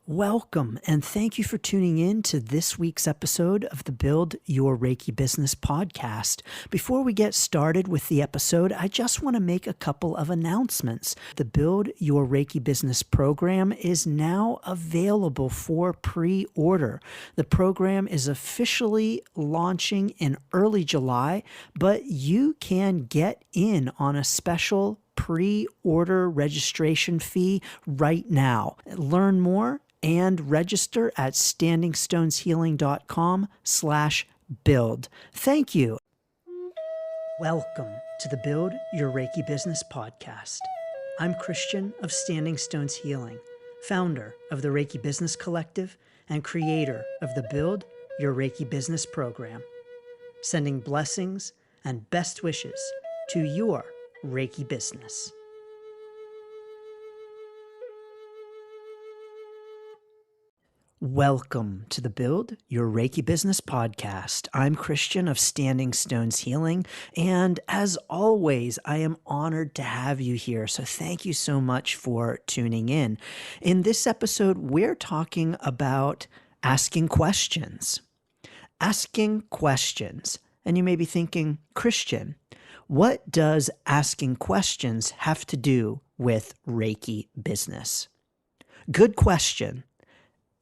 Welcome, and thank you for tuning in to this week's episode of the Build Your Reiki Business podcast. Before we get started with the episode, I just want to make a couple of announcements. The Build Your Reiki Business program is now available for pre-order. The program is officially launching in early July, but you can get in on a special pre-order registration fee right now. Learn more and register at standingstoneshealing.com/build. Thank you. Welcome to the Build Your Reiki Business podcast. I'm Christian of Standing Stones Healing, founder of the Reiki Business Collective and creator of the Build Your Reiki Business program, sending blessings and best wishes to your Reiki business. Welcome to the Build Your Reiki Business podcast. I'm Christian of Standing Stones Healing, and as always, I am honored to have you here, so thank you so much for tuning in. In this episode, we're talking about asking questions. Asking questions. And you may be thinking, Christian, what does asking questions have to do with Reiki business? Good question.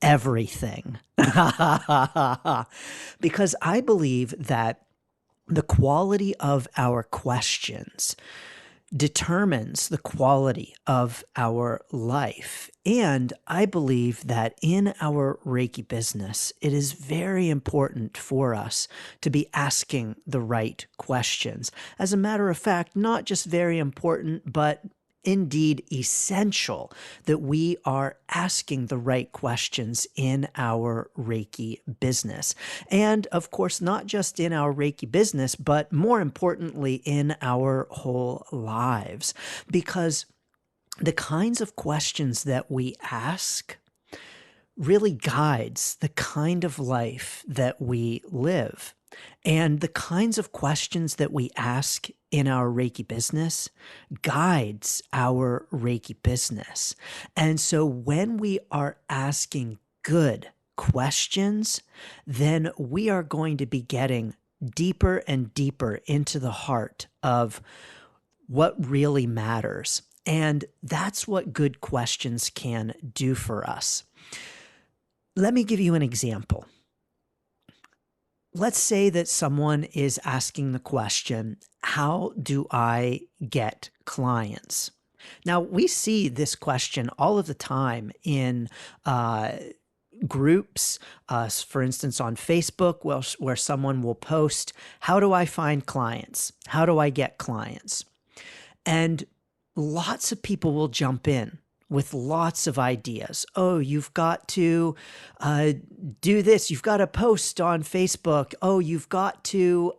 Everything. Because I believe that the quality of our questions determines the quality of our life. And I believe that in our Reiki business, it is very important for us to be asking the right questions. As a matter of fact, not just very important, but indeed essential that we are asking the right questions in our Reiki business. And of course, not just in our Reiki business, but more importantly, in our whole lives. Because the kinds of questions that we ask really guides the kind of life that we live. And the kinds of questions that we ask in our Reiki business guides our Reiki business. And so when we are asking good questions, then we are going to be getting deeper and deeper into the heart of what really matters. And that's what good questions can do for us. Let me give you an example. Let's say that someone is asking the question, how do I get clients? Now, we see this question all of the time in groups, for instance, on Facebook, where someone will post, how do I find clients? How do I get clients? And lots of people will jump in with lots of ideas. Oh, you've got to do this. You've got to post on Facebook. Oh, you've got to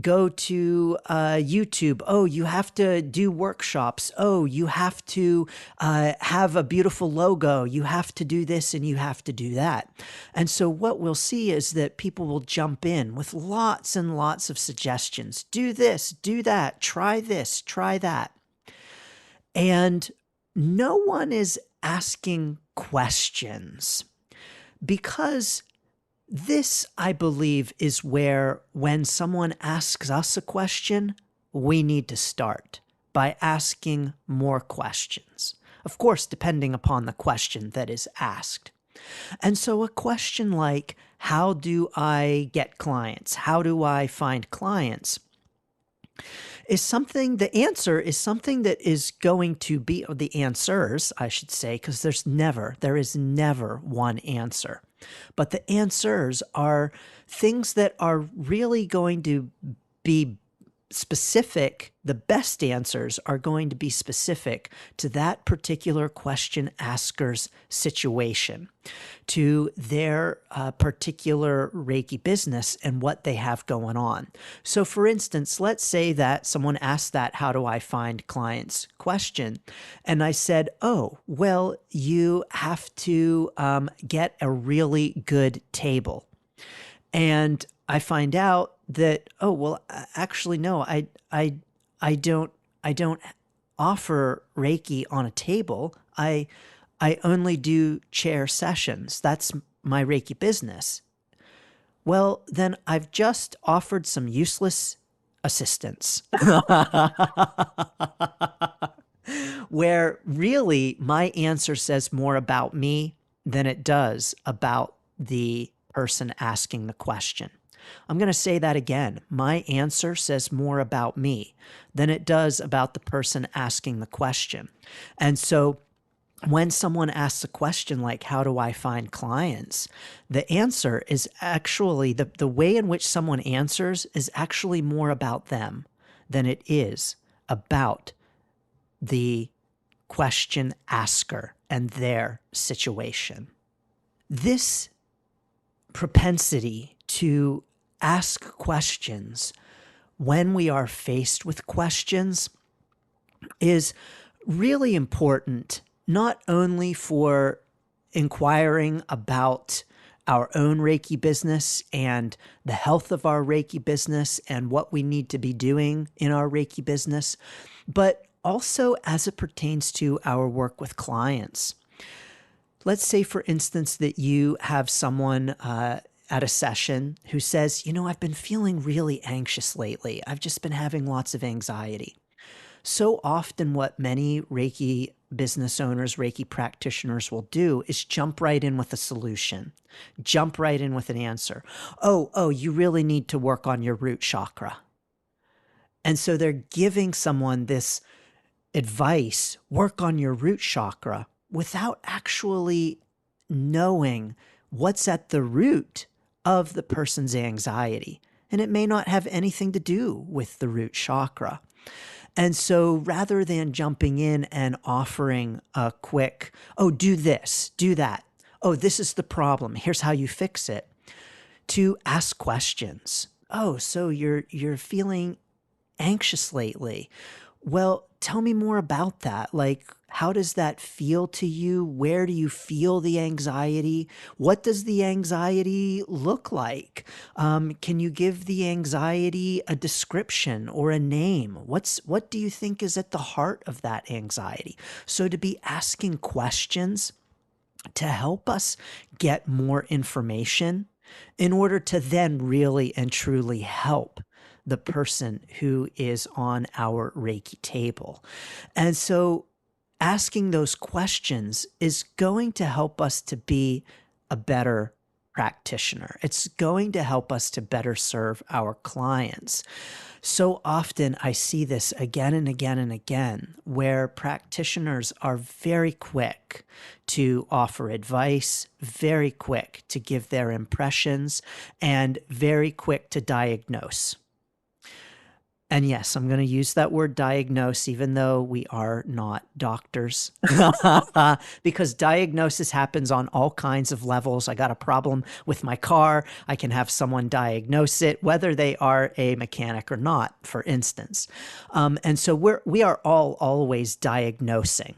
go to YouTube. Oh, you have to do workshops. Oh, you have to have a beautiful logo. You have to do this and you have to do that. And so what we'll see is that people will jump in with lots and lots of suggestions. Do this, do that, try this, try that. And no one is asking questions, because this, I believe, is where when someone asks us a question, we need to start by asking more questions. Of course, depending upon the question that is asked. And so a question like, how do I get clients? How do I find clients? The answer is something that is going to be, or the answers, I should say, because there is never one answer. But the answers are things that are really going to be specific. The best answers are going to be specific to that particular question asker's situation, to their particular Reiki business and what they have going on. So for instance, let's say that someone asked that, how do I find clients question? And I said, oh, well, you have to get a really good table. And I find out that, oh, well, actually, no, I don't offer Reiki on a table. I I only do chair sessions. That's my Reiki business. Well, then I've just offered some useless assistance. Where really my answer says more about me than it does about the person asking the question. I'm going to say that again. My answer says more about me than it does about the person asking the question. And so when someone asks a question like, how do I find clients? The answer is actually, the way in which someone answers is actually more about them than it is about the question asker and their situation. This propensity to ask questions when we are faced with questions is really important, not only for inquiring about our own Reiki business and the health of our Reiki business and what we need to be doing in our Reiki business, but also as it pertains to our work with clients. Let's say, for instance, that you have someone at a session who says, I've been feeling really anxious lately. I've just been having lots of anxiety. So often what many Reiki business owners, Reiki practitioners will do is jump right in with a solution, jump right in with an answer. Oh, you really need to work on your root chakra. And so they're giving someone this advice, work on your root chakra, without actually knowing what's at the root of the person's anxiety. And it may not have anything to do with the root chakra. And so rather than jumping in and offering a quick, do this, do that. This is the problem. Here's how you fix it. To ask questions. So you're feeling anxious lately. Well, tell me more about that. Like, how does that feel to you? Where do you feel the anxiety? What does the anxiety look like? Can you give the anxiety a description or a name? What do you think is at the heart of that anxiety? So to be asking questions to help us get more information in order to then really and truly help the person who is on our Reiki table. And so asking those questions is going to help us to be a better practitioner. It's going to help us to better serve our clients. So often I see this again and again and again, where practitioners are very quick to offer advice, very quick to give their impressions, and very quick to diagnose. And yes, I'm going to use that word diagnose, even though we are not doctors, because diagnosis happens on all kinds of levels. I got a problem with my car. I can have someone diagnose it, whether they are a mechanic or not, for instance. And so we are all always diagnosing.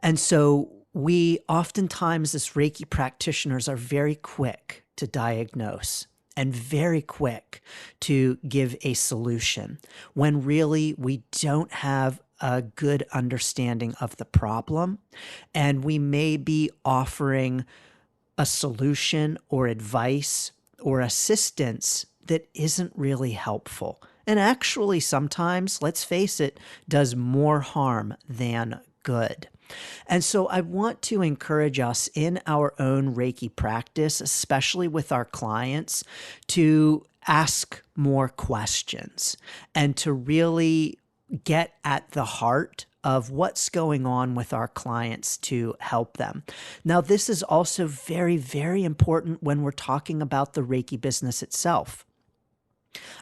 And so we oftentimes, as Reiki practitioners, are very quick to diagnose and very quick to give a solution when really we don't have a good understanding of the problem, and we may be offering a solution or advice or assistance that isn't really helpful. And actually, sometimes, let's face it, does more harm than good. And so I want to encourage us in our own Reiki practice, especially with our clients, to ask more questions and to really get at the heart of what's going on with our clients to help them. Now, this is also very, very important when we're talking about the Reiki business itself.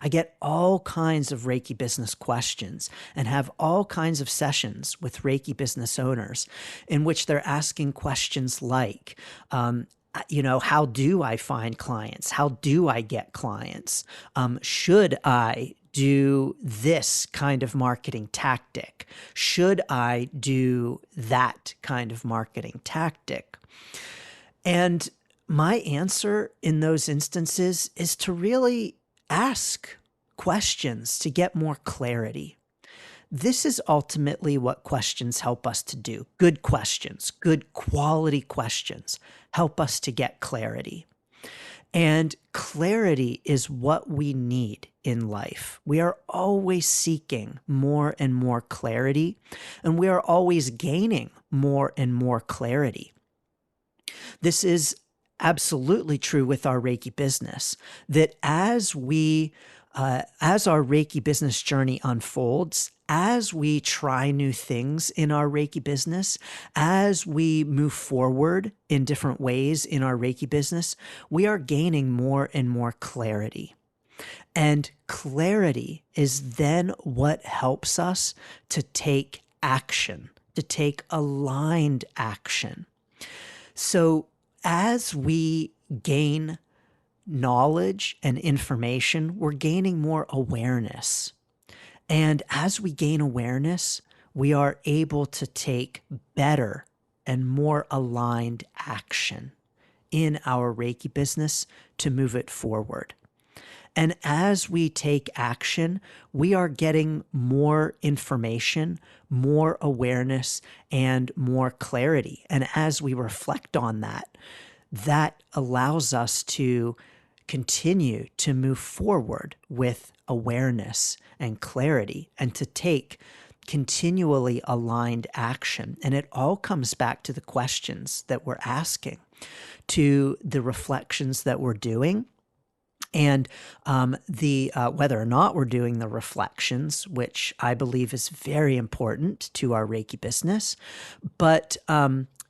I get all kinds of Reiki business questions and have all kinds of sessions with Reiki business owners in which they're asking questions like, how do I find clients? How do I get clients? Should I do this kind of marketing tactic? Should I do that kind of marketing tactic? And my answer in those instances is to really ask questions to get more clarity. This is ultimately what questions help us to do. Good questions, good quality questions help us to get clarity. And clarity is what we need in life. We are always seeking more and more clarity, and we are always gaining more and more clarity. This is absolutely true with our Reiki business, that as our Reiki business journey unfolds, as we try new things in our Reiki business, as we move forward in different ways in our Reiki business, we are gaining more and more clarity. And clarity is then what helps us to take action, to take aligned action. So as we gain knowledge and information, we're gaining more awareness. And as we gain awareness, we are able to take better and more aligned action in our Reiki business to move it forward. And as we take action, we are getting more information, more awareness, and more clarity. And as we reflect on that, that allows us to continue to move forward with awareness and clarity and to take continually aligned action. And it all comes back to the questions that we're asking, to the reflections that we're doing, and whether or not we're doing the reflections, which I believe is very important to our Reiki business, but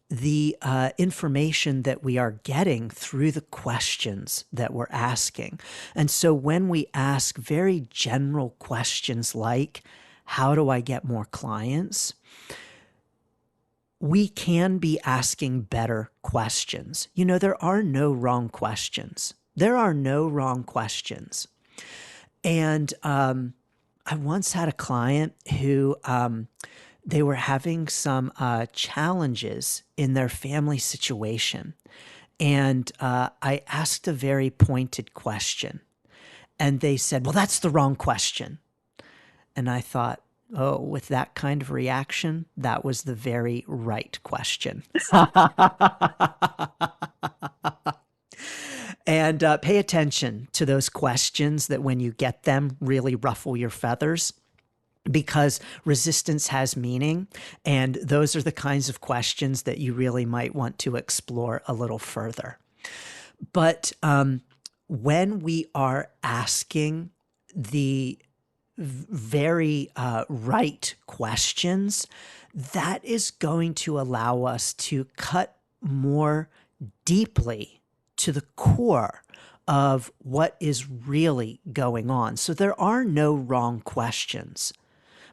the information that we are getting through the questions that we're asking. And so when we ask very general questions like, how do I get more clients? We can be asking better questions. You know, there are no wrong questions. There are no wrong questions. And I once had a client who they were having some challenges in their family situation. And I asked a very pointed question. And they said, well, that's the wrong question. And I thought, oh, with that kind of reaction, that was the very right question. And pay attention to those questions that when you get them really ruffle your feathers, because resistance has meaning. And those are the kinds of questions that you really might want to explore a little further. But when we are asking the very right questions, that is going to allow us to cut more deeply to the core of what is really going on. So there are no wrong questions,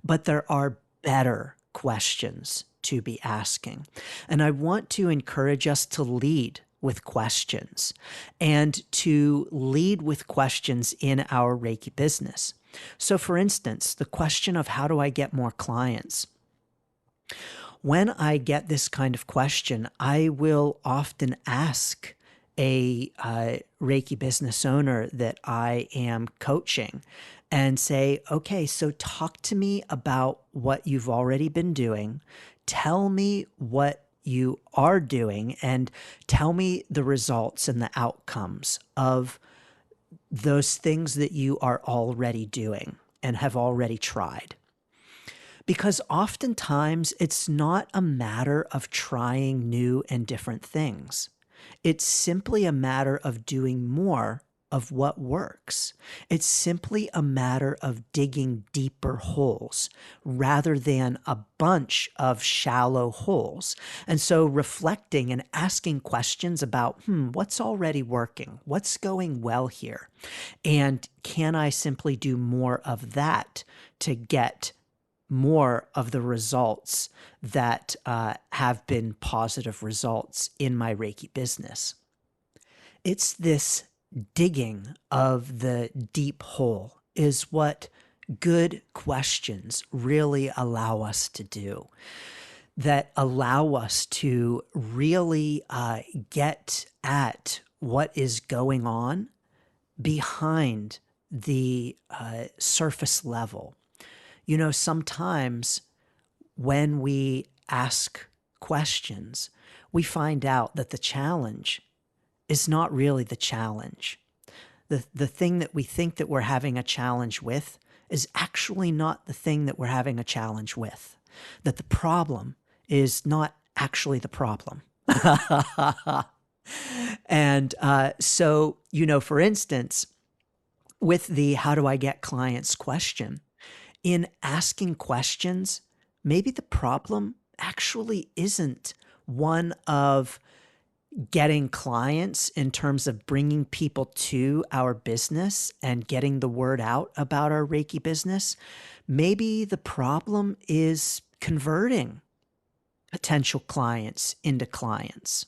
but there are better questions to be asking. And I want to encourage us to lead with questions and to lead with questions in our Reiki business. So for instance, the question of how do I get more clients? When I get this kind of question, I will often ask a Reiki business owner that I am coaching and say, okay, so talk to me about what you've already been doing. Tell me what you are doing and tell me the results and the outcomes of those things that you are already doing and have already tried. Because oftentimes it's not a matter of trying new and different things. It's simply a matter of doing more of what works. It's simply a matter of digging deeper holes rather than a bunch of shallow holes. And so reflecting and asking questions about, what's already working? What's going well here? And can I simply do more of that to get more of the results that have been positive results in my Reiki business? It's this digging of the deep hole is what good questions really allow us to do, that allow us to really get at what is going on behind the surface level. Sometimes when we ask questions, we find out that the challenge is not really the challenge. The thing that we think that we're having a challenge with is actually not the thing that we're having a challenge with. That the problem is not actually the problem. And so, for instance, with the how do I get clients question, in asking questions, maybe the problem actually isn't one of getting clients in terms of bringing people to our business and getting the word out about our Reiki business. Maybe the problem is converting potential clients into clients.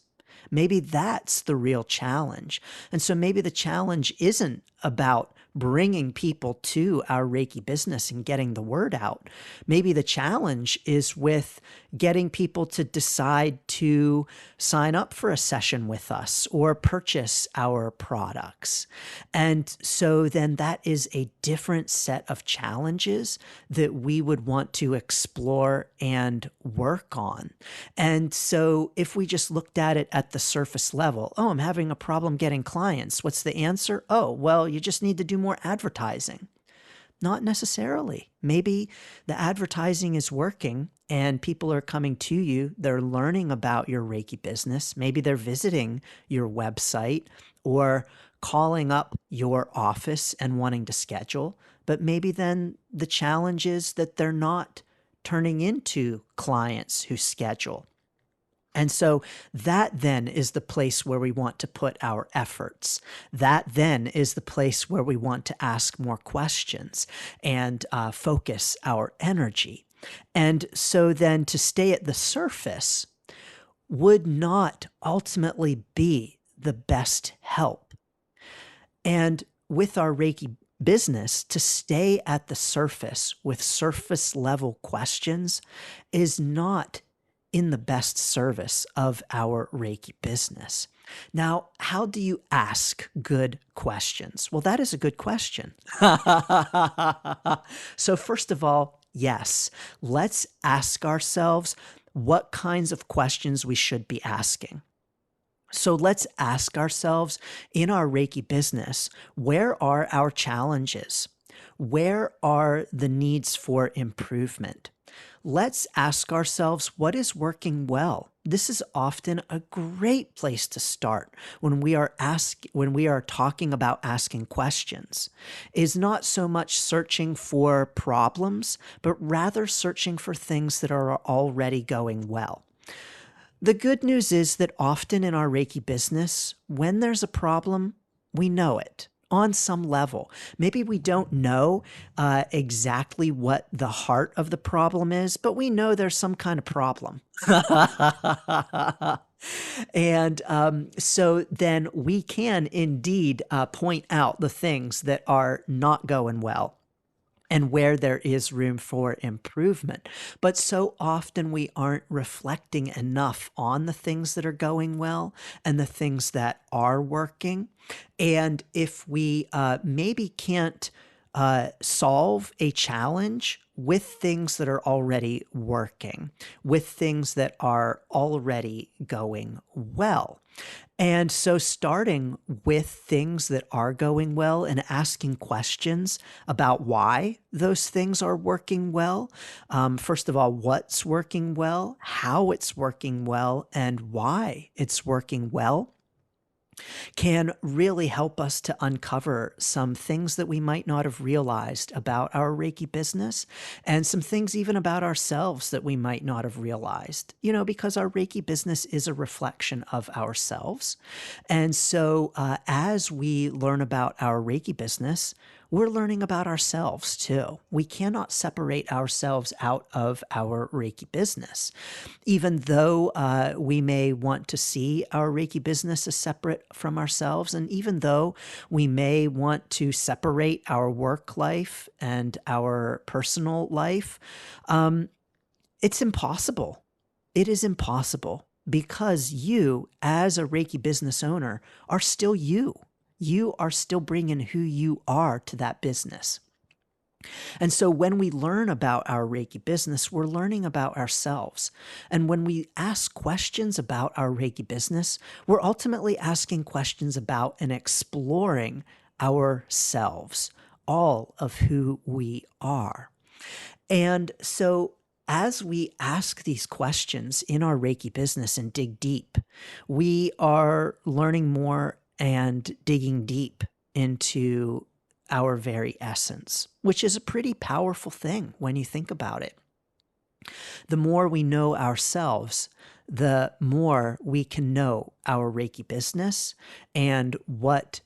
Maybe that's the real challenge. And so maybe the challenge isn't about bringing people to our Reiki business and getting the word out. Maybe the challenge is with getting people to decide to sign up for a session with us or purchase our products. And so then that is a different set of challenges that we would want to explore and work on. And so if we just looked at it at the surface level, oh, I'm having a problem getting clients. What's the answer? Oh, well, you just need to do more advertising. Not necessarily. Maybe the advertising is working and people are coming to you. They're learning about your Reiki business. Maybe they're visiting your website or calling up your office and wanting to schedule. But maybe then the challenge is that they're not turning into clients who schedule. And so that then is the place where we want to put our efforts. That then is the place where we want to ask more questions and focus our energy. And so then to stay at the surface would not ultimately be the best help. And with our Reiki business, to stay at the surface with surface level questions is not in the best service of our Reiki business. Now, how do you ask good questions? Well, that is a good question. So first of all, yes, let's ask ourselves what kinds of questions we should be asking. So let's ask ourselves in our Reiki business, where are our challenges? Where are the needs for improvement? Let's ask ourselves what is working well. This is often a great place to start when we are talking about asking questions. Is not so much searching for problems, but rather searching for things that are already going well. The good news is that often in our Reiki business, when there's a problem, we know it on some level. Maybe we don't know exactly what the heart of the problem is, but we know there's some kind of problem. And so then we can indeed point out the things that are not going well and where there is room for improvement. But so often we aren't reflecting enough on the things that are going well and the things that are working. And if we maybe can't solve a challenge with things that are already working, with things that are already going well. And so starting with things that are going well and asking questions about why those things are working well. First of all, what's working well, how it's working well, and why it's working well can really help us to uncover some things that we might not have realized about our Reiki business and some things even about ourselves that we might not have realized, because our Reiki business is a reflection of ourselves. And so as we learn about our Reiki business, we're learning about ourselves too. We cannot separate ourselves out of our Reiki business. Even though we may want to see our Reiki business as separate from ourselves, and even though we may want to separate our work life and our personal life, it's impossible. It is impossible because you, as a Reiki business owner, are still you. You are still bringing who you are to that business. And so when we learn about our Reiki business, we're learning about ourselves. And when we ask questions about our Reiki business, we're ultimately asking questions about and exploring ourselves, all of who we are. And so as we ask these questions in our Reiki business and dig deep, we are learning more and digging deep into our very essence, which is a pretty powerful thing when you think about it. The more we know ourselves, the more we can know our Reiki business and what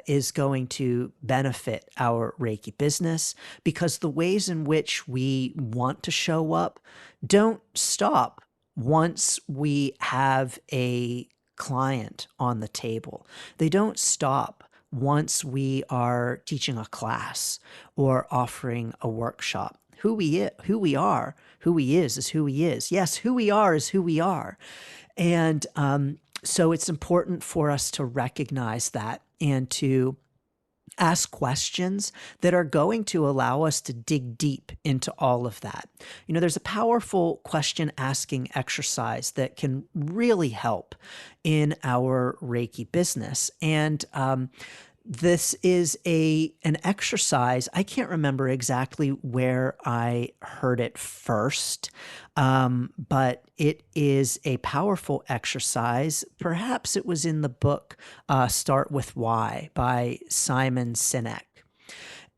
is going to benefit our Reiki business, because the ways in which we want to show up don't stop once we have a client on the table. They don't stop once we are teaching a class or offering a workshop. Who we are, who he is who he is. Yes, who we are is who we are. And so it's important for us to recognize that and to ask questions that are going to allow us to dig deep into all of that. You know, there's a powerful question asking exercise that can really help in our Reiki business. And this is an exercise. I can't remember exactly where I heard it first, but it is a powerful exercise. Perhaps it was in the book Start With Why by Simon Sinek.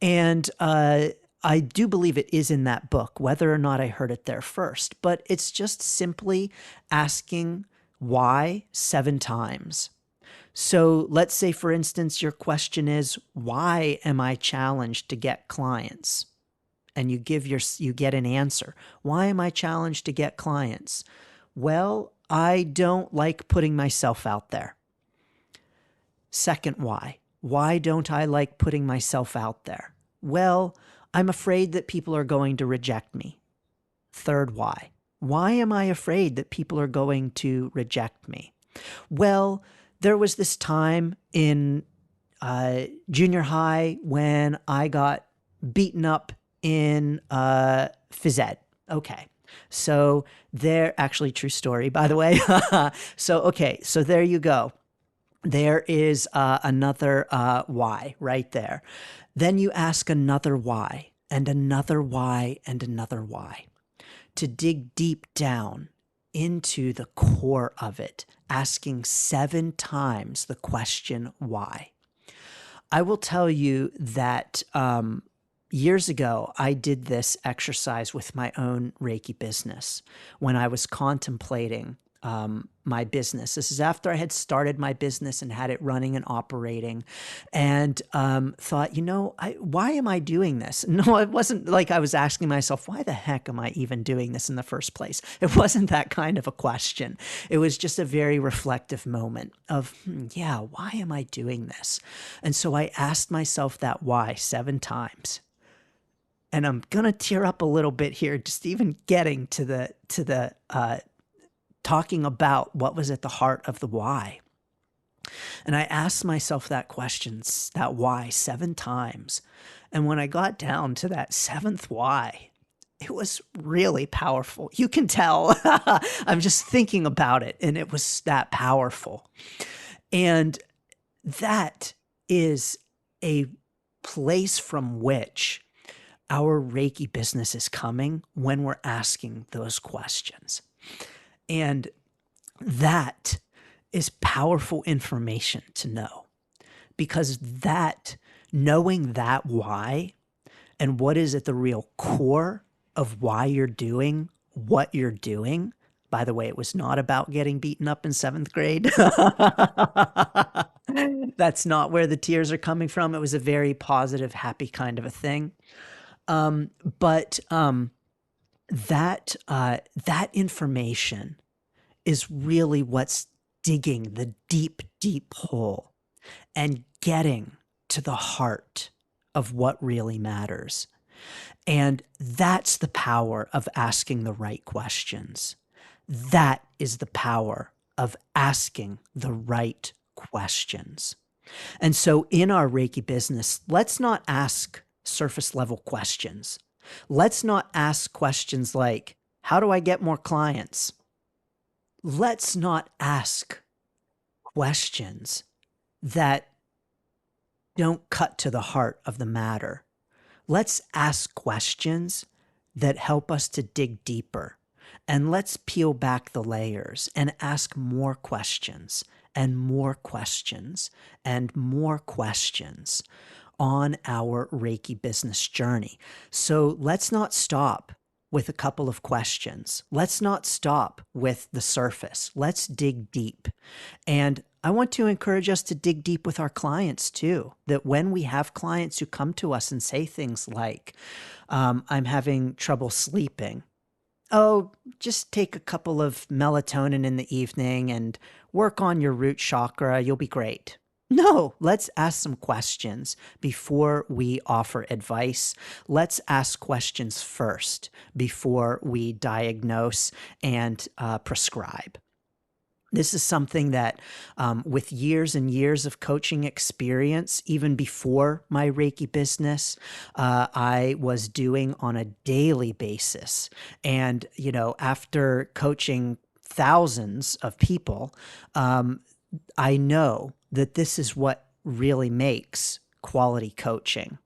And I do believe it is in that book, whether or not I heard it there first. But it's just simply asking why 7 times. So let's say, for instance, your question is, why am I challenged to get clients? And you get an answer. Why am I challenged to get clients? Well, I don't like putting myself out there. Second why. Why don't I like putting myself out there? Well, I'm afraid that people are going to reject me. Third why. Why am I afraid that people are going to reject me? Well, there was this time in junior high when I got beaten up in phys ed. Okay. So actually true story, by the way. So there you go. There is another why right there. Then you ask another why and another why and another why to dig deep down into the core of it, asking 7 times the question why. I will tell you that years ago, I did this exercise with my own Reiki business when I was contemplating my business. This is after I had started my business and had it running and operating, and thought, why am I doing this? No, it wasn't like I was asking myself, why the heck am I even doing this in the first place? It wasn't that kind of a question. It was just a very reflective moment of, why am I doing this? And so I asked myself that why 7 times. And I'm going to tear up a little bit here, just even getting to the talking about what was at the heart of the why. And I asked myself that question, that why, 7 times. And when I got down to that 7th why, it was really powerful. You can tell I'm just thinking about it, and it was that powerful. And that is a place from which our Reiki business is coming when we're asking those questions. And that is powerful information to know, because knowing that why and what is at the real core of why you're doing what you're doing. By the way, it was not about getting beaten up in 7th grade. That's not where the tears are coming from. It was a very positive, happy kind of a thing. But that information is really what's digging the deep, deep hole and getting to the heart of what really matters. And that's the power of asking the right questions. That is the power of asking the right questions. And so in our Reiki business, let's not ask surface level questions. Let's not ask questions like, how do I get more clients? Let's not ask questions that don't cut to the heart of the matter. Let's ask questions that help us to dig deeper. And let's peel back the layers and ask more questions and more questions and more questions on our Reiki business journey. So let's not stop with a couple of questions. Let's not stop with the surface. Let's dig deep. And I want to encourage us to dig deep with our clients too, that when we have clients who come to us and say things like, I'm having trouble sleeping. Oh, just take a couple of melatonin in the evening and work on your root chakra. You'll be great. No, let's ask some questions before we offer advice. Let's ask questions first before we diagnose and prescribe. This is something that with years and years of coaching experience, even before my Reiki business, I was doing on a daily basis. And, you know, after coaching thousands of people, I know that this is what really makes quality coaching,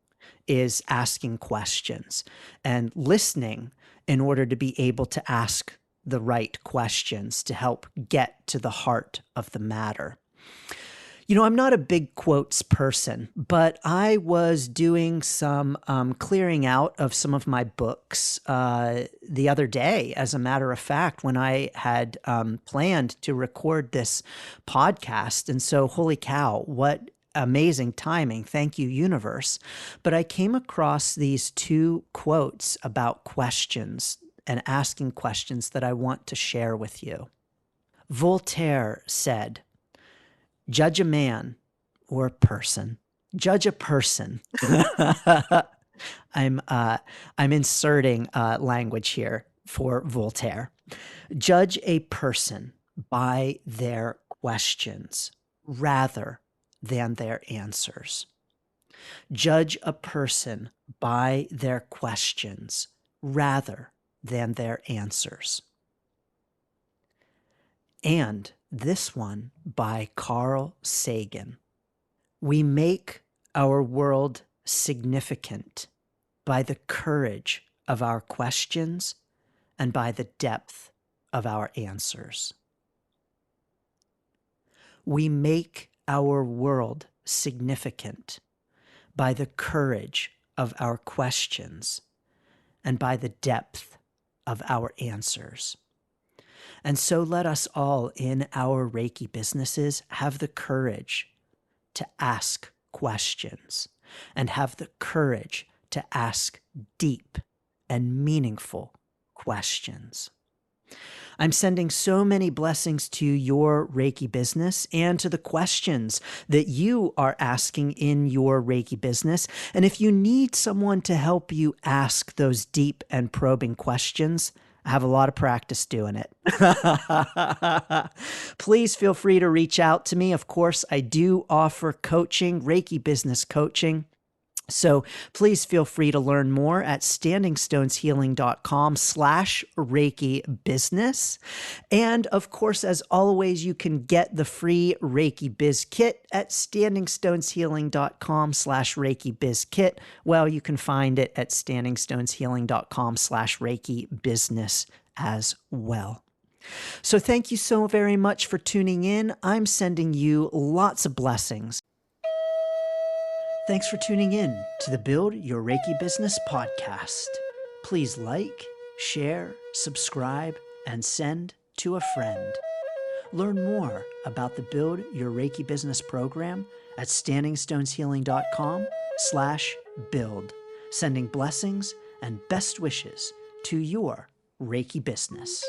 is asking questions and listening in order to be able to ask the right questions to help get to the heart of the matter. You know, I'm not a big quotes person, but I was doing some clearing out of some of my books the other day, as a matter of fact, when I had planned to record this podcast. And so, holy cow, what amazing timing. Thank you, universe. But I came across these two quotes about questions and asking questions that I want to share with you. Voltaire said, judge a man or person. Judge a person. I'm inserting language here for Voltaire. Judge a person by their questions rather than their answers. Judge a person by their questions rather than their answers. And this one by Carl Sagan. We make our world significant by the courage of our questions and by the depth of our answers. We make our world significant by the courage of our questions and by the depth of our answers. And so let us all in our Reiki businesses have the courage to ask questions and have the courage to ask deep and meaningful questions. I'm sending so many blessings to your Reiki business and to the questions that you are asking in your Reiki business. And if you need someone to help you ask those deep and probing questions, I have a lot of practice doing it. Please feel free to reach out to me. Of course, I do offer coaching, Reiki business coaching. So please feel free to learn more at standingstoneshealing.com/Reiki business. And of course, as always, you can get the free Reiki Biz Kit at standingstoneshealing.com/Reiki Biz Kit. Well, you can find it at standingstoneshealing.com/Reiki business as well. So thank you so very much for tuning in. I'm sending you lots of blessings. Thanks for tuning in to the Build Your Reiki Business podcast. Please like, share, subscribe, and send to a friend. Learn more about the Build Your Reiki Business program at standingstoneshealing.com/build. Sending blessings and best wishes to your Reiki business.